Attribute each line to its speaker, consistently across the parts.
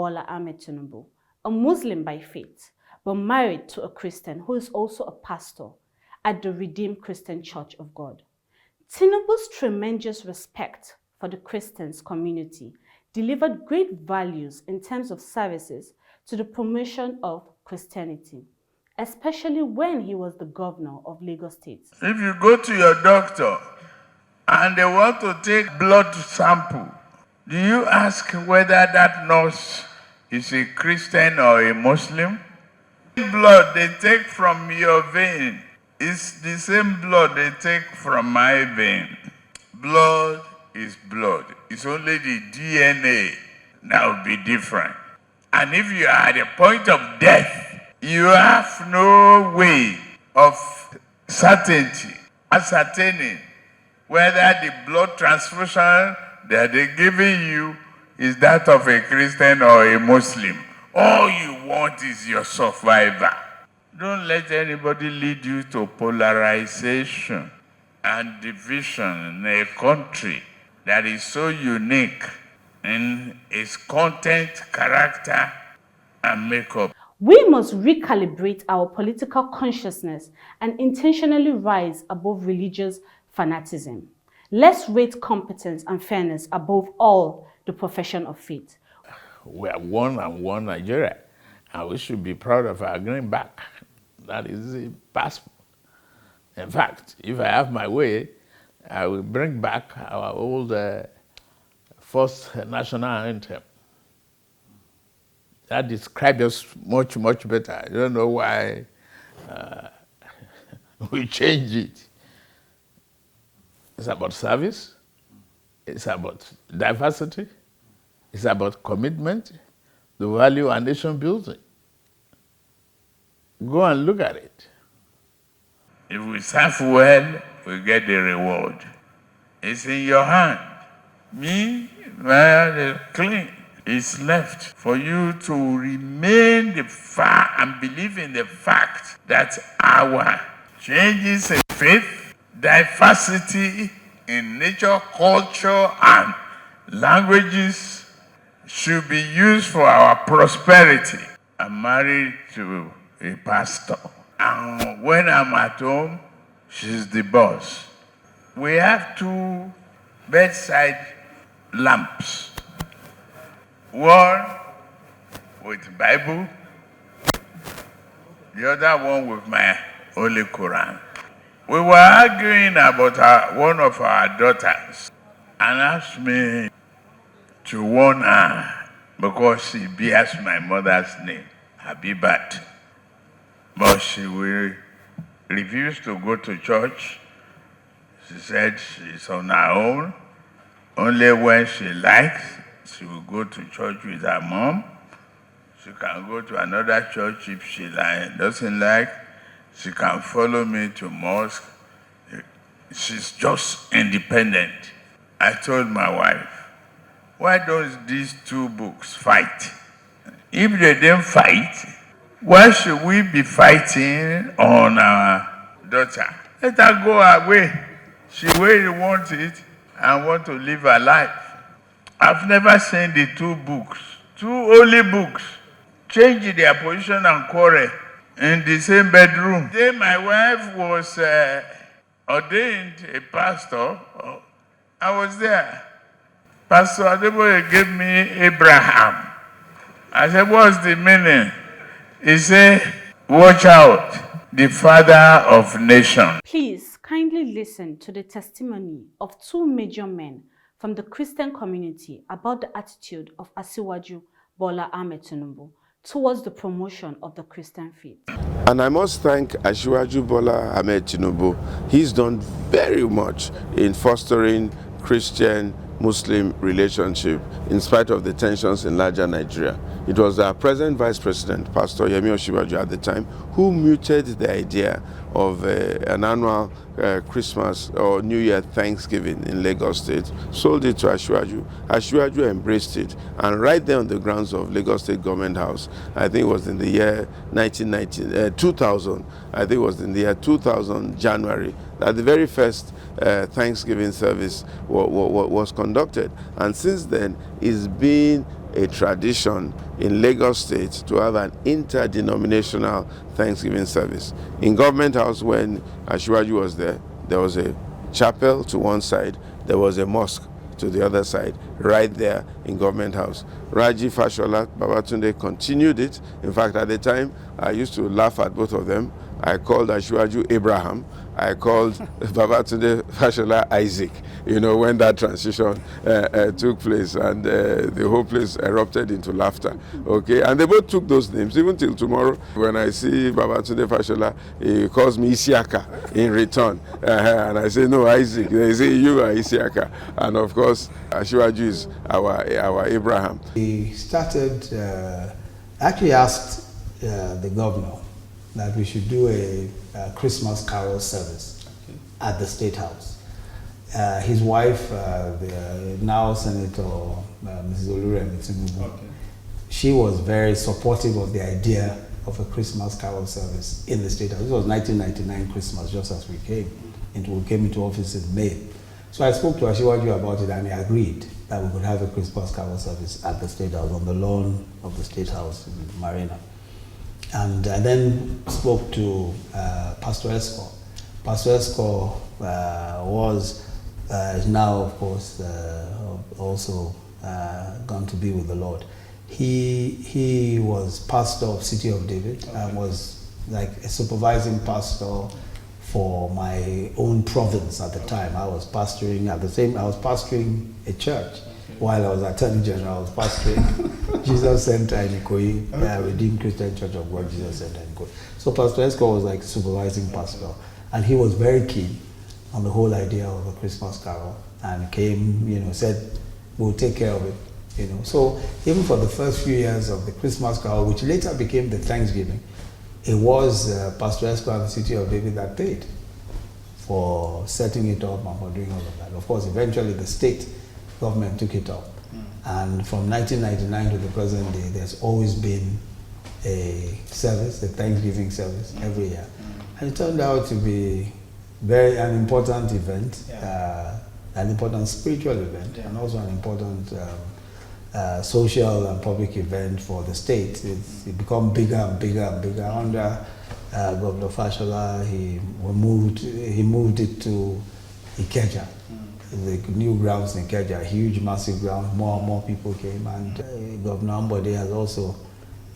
Speaker 1: Bola Ahmed Tinubu, a Muslim by faith, but married to a Christian who is also a pastor at the Redeemed Christian Church of God. Tinubu's tremendous respect for the Christians community delivered great values in terms of services to the promotion of Christianity, especially when he was the governor of Lagos State.
Speaker 2: If you go to your doctor and they want to take blood sample, do you ask whether that nurse is a Christian or a Muslim? Blood they take from your vein is the same blood they take from my vein. Blood is blood. It's only the DNA that will be different. And if you are at the point of death, you have no way of ascertaining whether the blood transfusion that they're giving you is that of a Christian or a Muslim. All you want is your survivor. Don't let anybody lead you to polarization and division in a country that is so unique in its content, character, and makeup.
Speaker 1: We must recalibrate our political consciousness and intentionally rise above religious fanaticism. Let's rate competence and fairness above all the profession of faith.
Speaker 3: We are one and one Nigeria, and we should be proud of our greenback. That is the passport. In fact, if I have my way, I will bring back our old first national anthem. That describes us much, much better. I don't know why we change it. It's about service. It's about diversity. It's about commitment, the value and nation building. Go and look at it.
Speaker 2: If we serve well, we get the reward. It's in your hand. Me, well, clean. It's left for you to remain and believe in the fact that our changes in faith, diversity in nature, culture, and languages should be used for our prosperity. I'm married to a pastor. And when I'm at home, she's the boss. We have 2 bedside lamps. One with Bible, the other one with my Holy Quran. We were arguing about one of our daughters and asked me to warn her because she bears my mother's name, Habibat. But she will refuse to go to church. She said she's on her own. Only when she likes, she will go to church with her mom. She can go to another church if she doesn't like. She can follow me to mosque. She's just independent. I told my wife, why don't these 2 books fight? If they didn't fight, why should we be fighting on our daughter? Let her go away. She really wants it and want to live her life. I've never seen the 2 books, 2 holy books, change their position and quarrel in the same bedroom. Then my wife was ordained a pastor. I was there. Pastor Adeboye gave me Abraham. I said, what's the meaning? He said, watch out, the father of nations.
Speaker 1: Please kindly listen to the testimony of 2 major men from the Christian community about the attitude of Asiwaju Bola Ahmed Tinubu towards the promotion of the Christian faith.
Speaker 4: And I must thank Asiwaju Bola Ahmed Tinubu. He's done very much in fostering Christian-Muslim relationship in spite of the tensions in larger Nigeria. It was our present Vice President, Pastor Yemi at the time, who muted the idea of an annual Christmas or New Year Thanksgiving in Lagos State, sold it to Asiwaju. Asiwaju embraced it, and right there on the grounds of Lagos State Government House, I think it was in the year 2000, I think it was in the year 2000, January, that the very first Thanksgiving service was conducted. And since then, it's been a tradition in Lagos State to have an interdenominational Thanksgiving service. In Government House, when Asiwaju was there was a chapel to one side, there was a mosque to the other side, right there in Government House. Raji Fashola, Babatunde continued it. In fact, at the time, I used to laugh at both of them. I called Asiwaju Abraham. I called Babatunde Fashola Isaac, when that transition took place, and the whole place erupted into laughter. Okay, and they both took those names, even till tomorrow. When I see Babatunde Fashola, he calls me Isiaka in return. And I say, no, Isaac. They say, you are Isiaka. And of course, Asiwaju is our Abraham.
Speaker 5: We started, actually asked the governor that we should do a Christmas carol service at the State House. His wife, the now Senator Mrs. Oluremi Tinubu, she was very supportive of the idea of a Christmas carol service in the State House. This was 1999 Christmas, just as we came into office in May. So I spoke to Asiwaju about it, and he agreed that we could have a Christmas carol service at the State House, on the lawn of the State House in Marina. And I then spoke to Pastor Esco. Pastor Esco is now, of course, also gone to be with the Lord. He was pastor of City of David, and was like a supervising pastor for my own province at the time. I was pastoring a church. While I was Attorney General, I was pastoring Jesus Center in Ikoyi, Redeemed Christian Church of God, Jesus Center in Ikoyi. So Pastor Esco was like supervising pastor, and he was very keen on the whole idea of a Christmas carol, and came, said, we'll take care of it, So even for the first few years of the Christmas carol, which later became the Thanksgiving, it was Pastor Esco and the City of David that paid for setting it up and for doing all of that. Of course, eventually the state government took it up. And from 1999 to the present day, there's always been a service, a Thanksgiving service every year. And it turned out to be an important event, an important spiritual event, and also an important social and public event for the state. It become bigger and bigger and bigger. Under Governor Fashola, he moved it to Ikeja. The new grounds in Ikeja, huge, massive ground. More and more people came, and Governor Ambode has also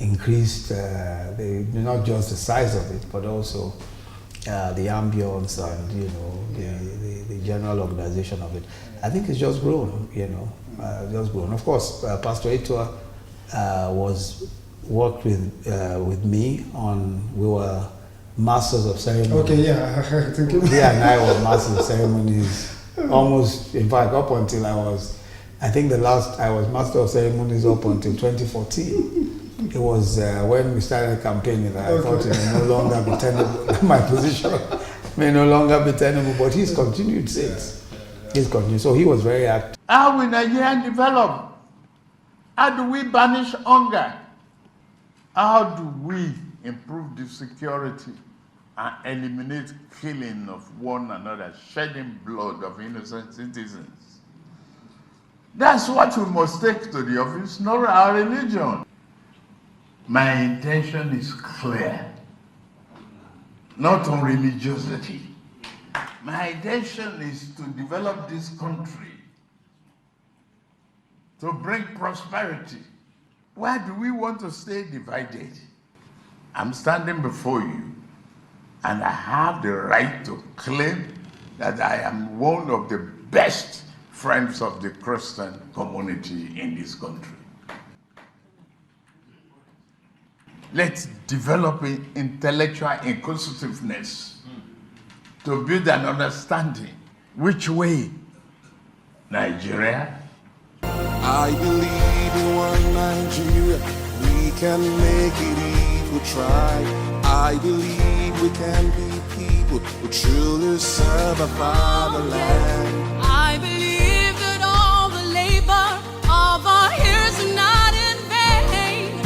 Speaker 5: increased not just the size of it, but also the ambience and the general organization of it. I think it's just grown, just grown. Of course, Pastor Ituah worked with me on. We were masters of ceremonies.
Speaker 6: Okay, yeah,
Speaker 5: He and I were masters of ceremonies. Almost, in fact, up until I was master of ceremonies up until 2014. It was when we started campaigning that I thought it may no longer be tenable. My position may no longer be tenable, but he's continued since. He's continued. So he was very active.
Speaker 2: How will Nigeria develop? How do we banish hunger? How do we improve the security and eliminate killing of one another, shedding blood of innocent citizens? That's what we must take to the office, not our religion. My intention is clear, not on religiosity. My intention is to develop this country, to bring prosperity. Why do we want to stay divided? I'm standing before you, and I have the right to claim that I am one of the best friends of the Christian community in this country. Let's develop intellectual inclusiveness to build an understanding. Which way? Nigeria?
Speaker 7: I believe in one Nigeria. We can make it if we try. I believe we can be people who truly serve our fatherland.
Speaker 8: I believe that all the labor of our years are not in vain.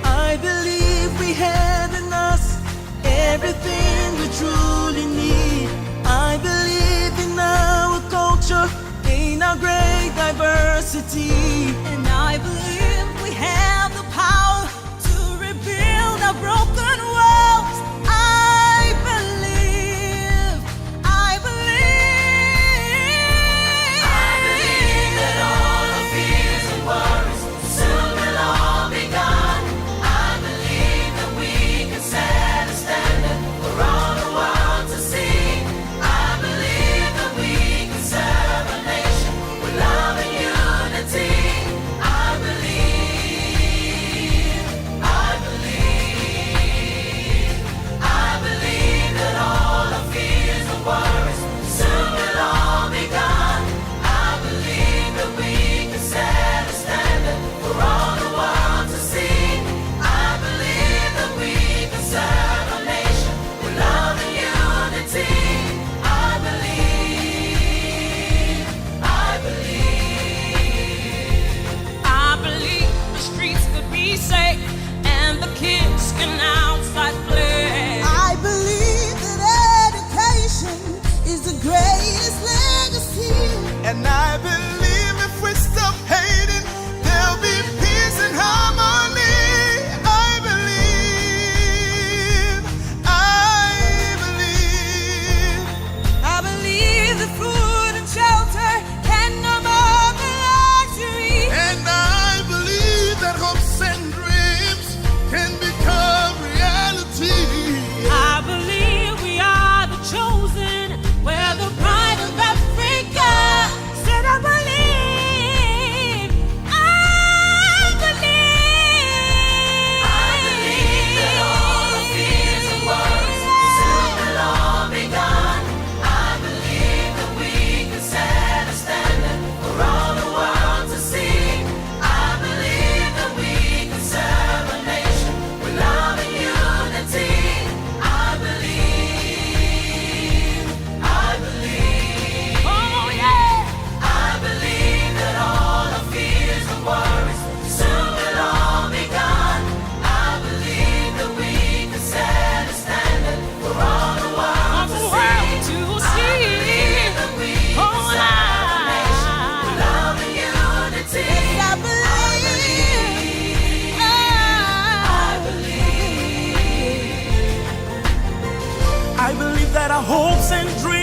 Speaker 9: I believe we have in us everything we truly need. I believe in us. diversity.
Speaker 8: And I believe we have the power to rebuild our broken walls. I believe that all our fears and worries soon will all be gone. I believe that we can set a standard for all the world to see. I believe that we can serve a nation with love and unity. I believe that all our fears and worries soon will all be gone. I believe that we can set a standard for all the world to see. I believe that we can serve a nation with love and unity. I believe the streets could be safe and the kids can outside play.
Speaker 9: I believe that education is the greatest legacy.
Speaker 7: And I believe if we stop hating, there'll be peace and harmony. I
Speaker 8: believe the food and shelter can no more be luxury.
Speaker 7: And I believe that hopes and dreams can become reality.
Speaker 8: I believe we are the chosen. We're the pride of Africa. Said I believe. I believe that all the fears and worries soon will all be gone. I believe that we can set a standard for all the world to see. I believe that we can serve a nation with love and unity. I believe. Oh yeah. I believe that all our fears and worries soon will all be gone. I believe that we can set a standard for all the world to see. I believe that we can serve a nation with love and unity.
Speaker 9: I
Speaker 8: I believe
Speaker 7: I believe that our hopes and dreams